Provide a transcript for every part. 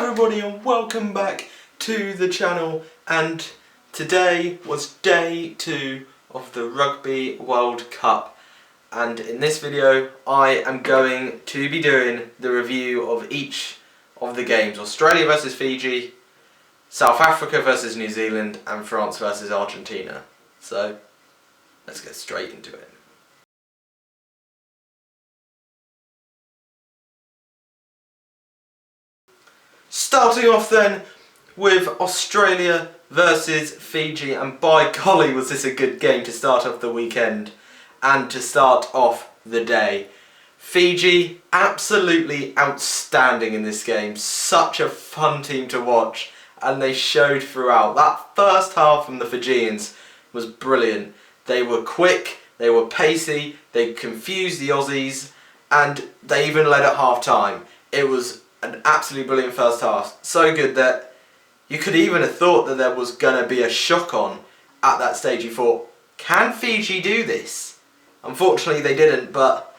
everybody and welcome back to the channel, and today was day 2 of the Rugby World Cup, and in this video I am going to be doing the review of each of the games: Australia versus Fiji, South Africa versus New Zealand, and France versus Argentina. So let's get straight into it. Starting off then with Australia versus Fiji, and by golly was this a good game to start off the weekend and to start off the day. Fiji absolutely outstanding in this game, such a fun team to watch, and they showed throughout. That first half from the Fijians was brilliant. They were quick, they were pacey, they confused the Aussies, and they even led at half time. It was an absolutely brilliant first half. So good that you could even have thought that there was going to be a shock on at that stage. You thought, can Fiji do this? Unfortunately they didn't, but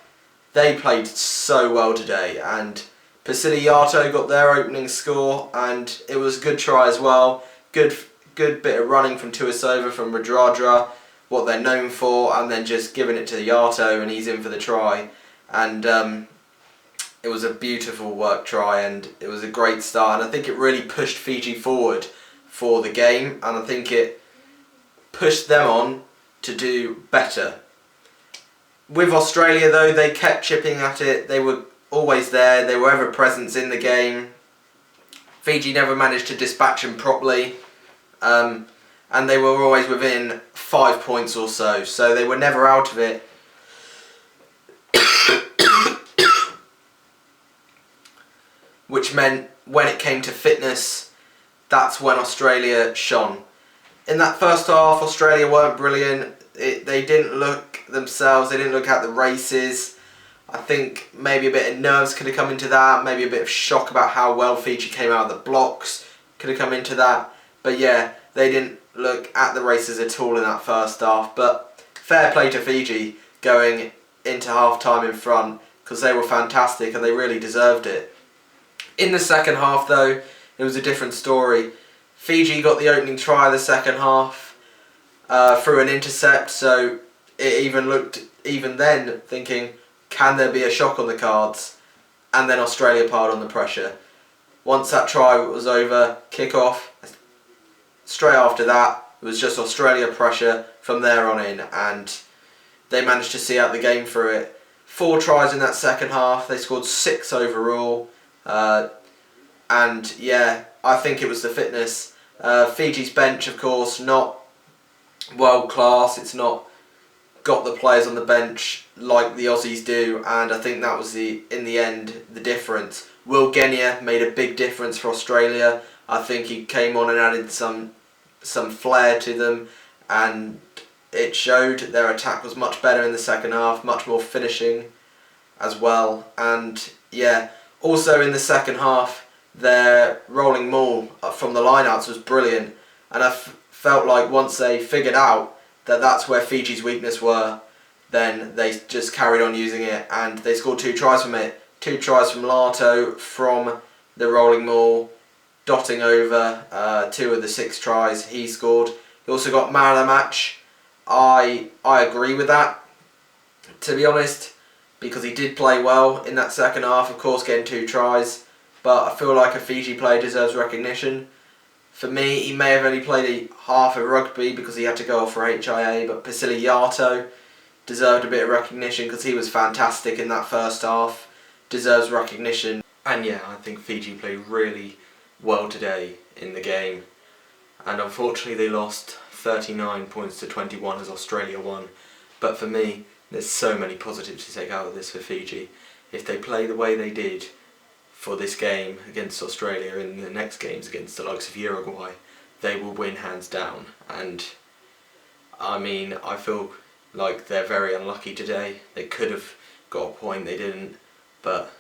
they played so well today, and Pasiliato got their opening score, and it was a good try as well. Good bit of running from Tuisova, from Radradra, what they're known for, and then just giving it to Yato and he's in for the try. And it was a beautiful work try, and it was a great start, and I think it really pushed Fiji forward for the game, and I think it pushed them on to do better. With Australia though, they kept chipping at it, they were always there, they were ever present in the game. Fiji never managed to dispatch them properly, and they were always within 5 points or so, so they were never out of it. Which meant when it came to fitness, that's when Australia shone. In that first half, Australia weren't brilliant. They didn't look themselves, they didn't look at the races. I think maybe a bit of nerves could have come into that, maybe a bit of shock about how well Fiji came out of the blocks could have come into that. But yeah, they didn't look at the races at all in that first half. But fair play to Fiji going into half time in front, because they were fantastic and they really deserved it. In the second half though, it was a different story. Fiji got the opening try of the second half through an intercept, so it even looked, even then, thinking, can there be a shock on the cards? And then Australia piled on the pressure. Once that try was over, kick-off, straight after that, it was just Australia pressure from there on in, and they managed to see out the game through it. 4 tries in that second half, they scored 6 overall. And yeah, I think it was the fitness. Fiji's bench, of course, not world class. It's not got the players on the bench like the Aussies do, and I think that was in the end the difference. Will Genia made a big difference for Australia. I think he came on and added some flair to them, and it showed. Their attack was much better in the second half, much more finishing as well. And yeah, also in the second half, their rolling maul from the lineouts was brilliant, and I felt like once they figured out that that's where Fiji's weakness were, then they just carried on using it, and they scored 2 tries from it. 2 tries from Lato from the rolling maul, dotting over 2 of the 6 tries he scored. He also got man of the match. I agree with that, to be honest, because he did play well in that second half, of course getting 2 tries, but I feel like a Fiji player deserves recognition. For me, he may have only played half of rugby because he had to go off for HIA, but Pasiliato deserved a bit of recognition because he was fantastic in that first half, deserves recognition. And yeah, I think Fiji played really well today in the game, and unfortunately they lost 39 points to 21 as Australia won. But for me, there's so many positives to take out of this for Fiji. If they play the way they did for this game against Australia in the next games against the likes of Uruguay, they will win hands down. And I mean, I feel like they're very unlucky today. They could have got a point, they didn't. But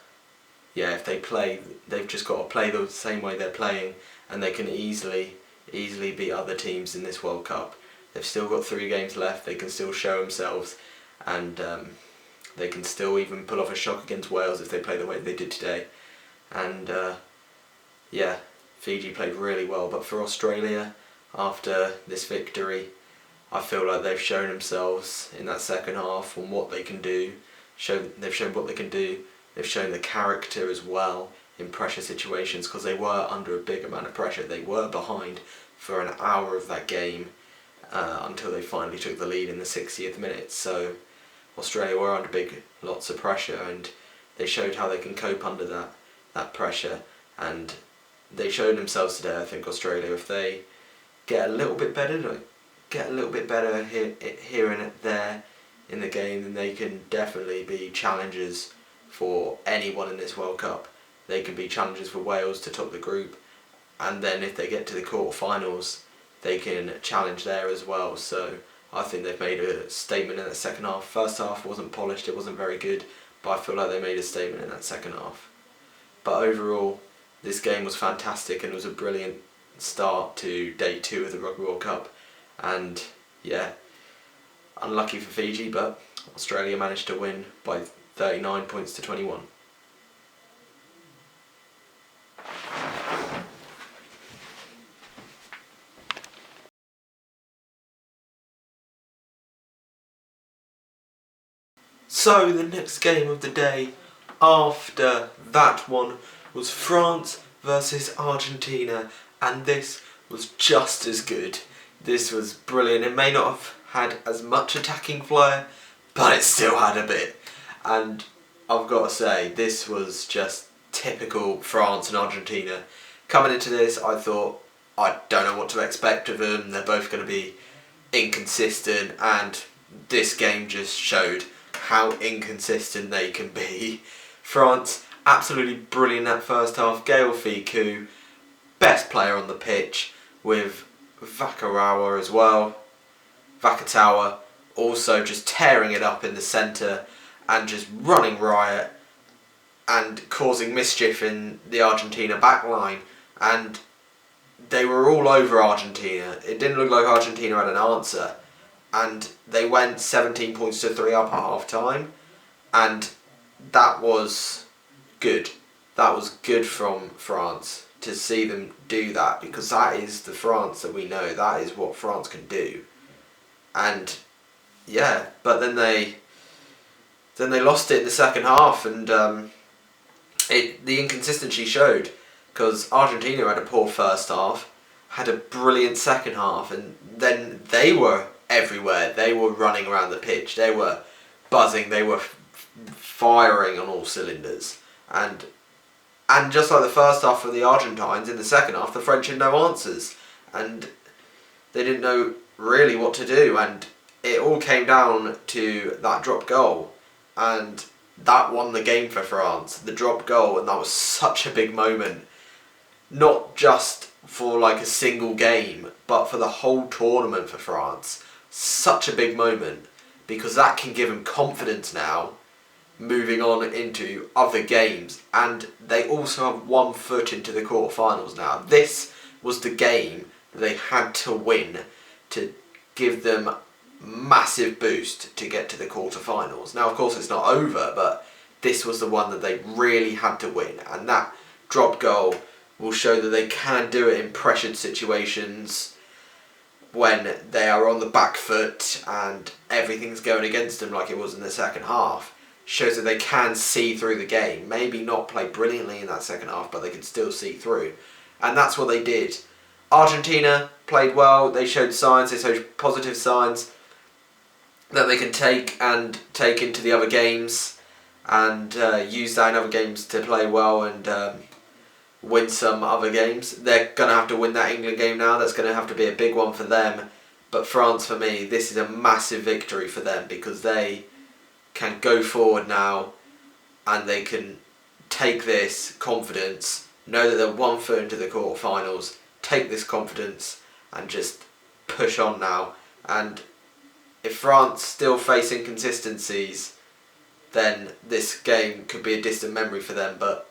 yeah, if they play, they've just got to play the same way they're playing, and they can easily beat other teams in this World Cup. They've still got 3 games left, they can still show themselves, and they can still even pull off a shock against Wales if they play the way they did today. And yeah, Fiji played really well. But for Australia, after this victory, I feel like they've shown themselves in that second half on what they can do. They've shown what they can do. They've shown the character as well in pressure situations, because they were under a big amount of pressure. They were behind for an hour of that game until they finally took the lead in the 60th minute. So Australia were under lots of pressure, and they showed how they can cope under that pressure, and they showed themselves today. I think Australia, if they get a little bit better here and there in the game, then they can definitely be challengers for anyone in this World Cup. They can be challengers for Wales to top the group, and then if they get to the quarterfinals, they can challenge there as well. So I think they've made a statement in that second half. First half wasn't polished, it wasn't very good, but I feel like they made a statement in that second half. But overall, this game was fantastic, and it was a brilliant start to day 2 of the Rugby World Cup. And yeah, unlucky for Fiji, but Australia managed to win by 39 points to 21. So the next game of the day after that one was France versus Argentina, and this was just as good. This was brilliant. It may not have had as much attacking flair, but it still had a bit. And I've got to say, this was just typical France and Argentina. Coming into this, I thought, I don't know what to expect of them. They're both going to be inconsistent, and this game just showed how inconsistent they can be. France, absolutely brilliant that first half. Gaël Fickou, best player on the pitch, with Vakatawa as well. Vakatawa also just tearing it up in the centre and just running riot and causing mischief in the Argentina backline. And they were all over Argentina. It didn't look like Argentina had an answer. And they went 17 points to 3 up at half time, and that was good. That was good from France to see them do that, because that is the France that we know. That is what France can do. And yeah, but then they lost it in the second half, and the inconsistency showed, because Argentina had a poor first half, had a brilliant second half, and then they were everywhere. They were running around the pitch. They were buzzing. They were firing on all cylinders. And just like the first half for the Argentines, in the second half the French had no answers, and they didn't know really what to do. And it all came down to that drop goal, and that won the game for France. The drop goal, and that was such a big moment, not just for like a single game, but for the whole tournament for France. Such a big moment, because that can give them confidence now moving on into other games, and they also have 1 foot into the quarterfinals now. This was the game that they had to win to give them massive boost to get to the quarterfinals. Now of course it's not over, but this was the one that they really had to win, and that drop goal will show that they can do it in pressured situations when they are on the back foot and everything's going against them, like it was in the second half. Shows that they can see through the game. Maybe not play brilliantly in that second half, but they can still see through. And that's what they did. Argentina played well. They showed signs, they showed positive signs that they can take into the other games, and use that in other games to play well and win some other games. They're going to have to win that England game now. That's going to have to be a big one for them. But France, for me, this is a massive victory for them, because they can go forward now and they can take this confidence, know that they're 1 foot into the quarterfinals, take this confidence and just push on now. And if France still face inconsistencies, then this game could be a distant memory for them, but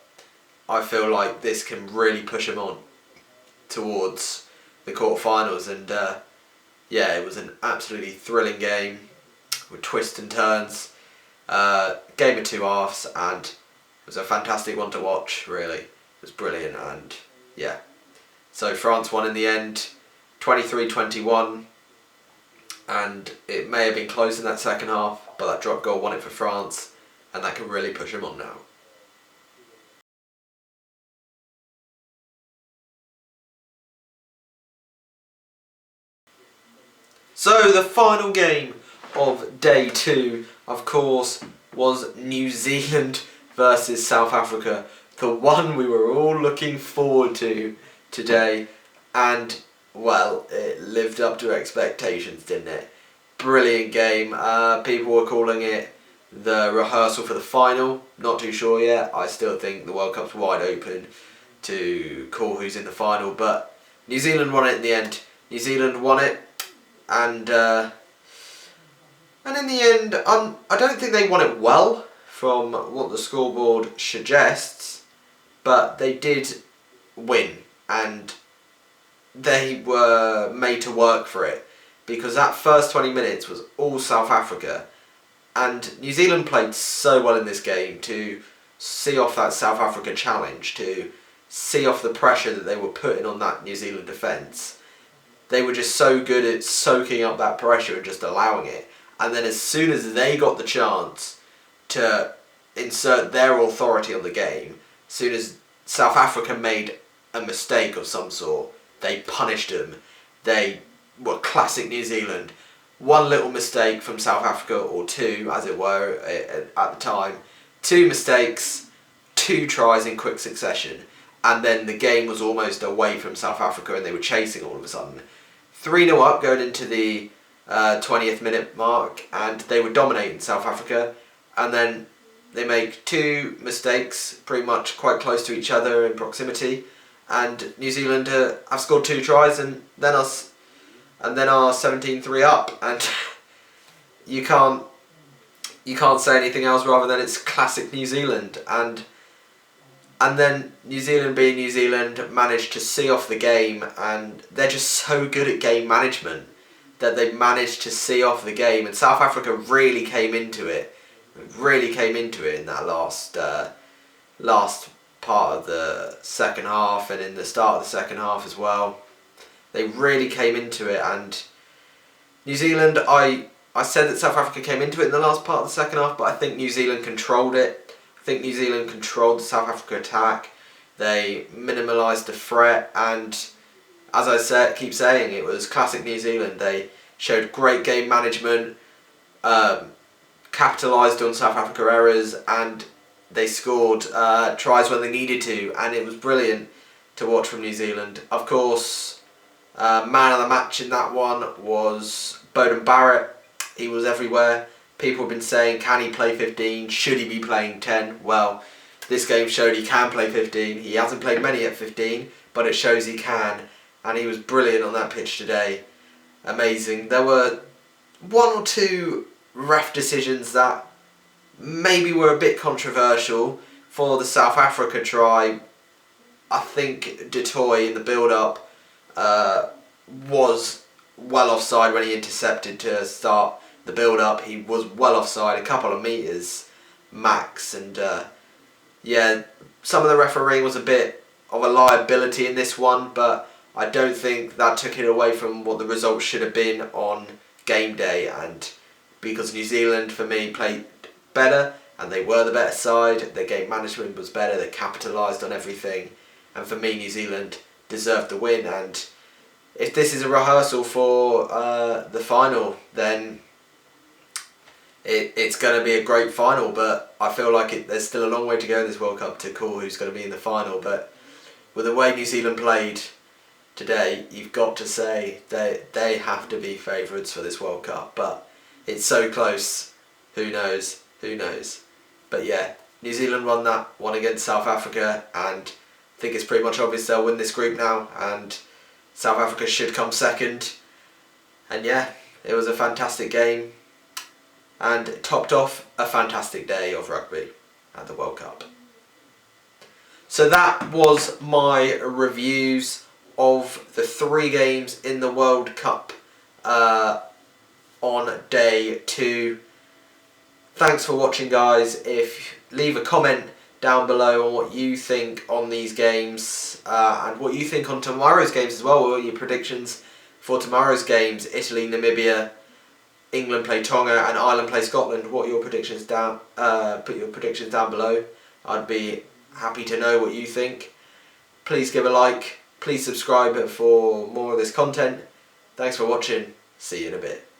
I feel like this can really push them on towards the quarterfinals. And yeah, it was an absolutely thrilling game with twists and turns. Game of 2 halves, and it was a fantastic one to watch, really. It was brilliant, and yeah. So France won in the end, 23-21, and it may have been close in that second half, but that drop goal won it for France, and that can really push them on now. So the final game of day 2, of course, was New Zealand versus South Africa. The one we were all looking forward to today, and well, it lived up to expectations, didn't it? Brilliant game. People were calling it the rehearsal for the final. Not too sure yet. I still think the World Cup's wide open to call who's in the final, but New Zealand won it in the end. New Zealand won it, and in the end, I don't think they won it well from what the scoreboard suggests, but they did win, and they were made to work for it, because that first 20 minutes was all South Africa, and New Zealand played so well in this game to see off that South Africa challenge, to see off the pressure that they were putting on that New Zealand defence. They were just so good at soaking up that pressure and just allowing it. And then as soon as they got the chance to insert their authority on the game, as soon as South Africa made a mistake of some sort, they punished them. They were classic New Zealand. One little mistake from South Africa, or two as it were at the time. 2 mistakes, 2 tries in quick succession. And then the game was almost away from South Africa and they were chasing all of a sudden. 3-0 up going into the 20th minute mark, and they were dominating South Africa, and then they make 2 mistakes pretty much quite close to each other in proximity, and New Zealand have scored 2 tries and then are 17-3 up, and you can't say anything else rather than it's classic New Zealand. And then New Zealand, being New Zealand, managed to see off the game, and they're just so good at game management that they managed to see off the game. And South Africa really came into it in that last part of the second half, and in the start of the second half as well. They really came into it, and New Zealand, I said that South Africa came into it in the last part of the second half, but I think New Zealand controlled it. I think New Zealand controlled the South Africa attack. They minimalised the threat, and as I keep saying, it was classic New Zealand. They showed great game management, capitalised on South Africa errors, and they scored tries when they needed to, and it was brilliant to watch from New Zealand. Of course, man of the match in that one was Beauden Barrett. He was everywhere. People have been saying, can he play 15? Should he be playing 10? Well, this game showed he can play 15. He hasn't played many at 15, but it shows he can. And he was brilliant on that pitch today. Amazing. There were 1 or 2 ref decisions that maybe were a bit controversial. For the South Africa try, I think Du Toit in the build-up was well offside when he intercepted to start the build-up. He was well offside, a couple of metres max, and yeah, some of the refereeing was a bit of a liability in this one, but I don't think that took it away from what the result should have been on game day. And because New Zealand, for me, played better and they were the better side, their game management was better, they capitalised on everything, and for me, New Zealand deserved the win. And if this is a rehearsal for the final, then it's going to be a great final, but I feel like there's still a long way to go in this World Cup to call who's going to be in the final. But with the way New Zealand played today, you've got to say they have to be favourites for this World Cup. But it's so close. Who knows? Who knows? But yeah, New Zealand won that one against South Africa, and I think it's pretty much obvious they'll win this group now, and South Africa should come second. And yeah, it was a fantastic game, and it topped off a fantastic day of rugby at the World Cup. So that was my reviews of the 3 games in the World Cup on day 2. Thanks for watching, guys. Leave a comment down below on what you think on these games and what you think on tomorrow's games as well. What are your predictions for tomorrow's games? Italy, Namibia, England play Tonga, and Ireland play Scotland. What are your predictions down? Put your predictions down below. I'd be happy to know what you think. Please give a like. Please subscribe for more of this content. Thanks for watching. See you in a bit.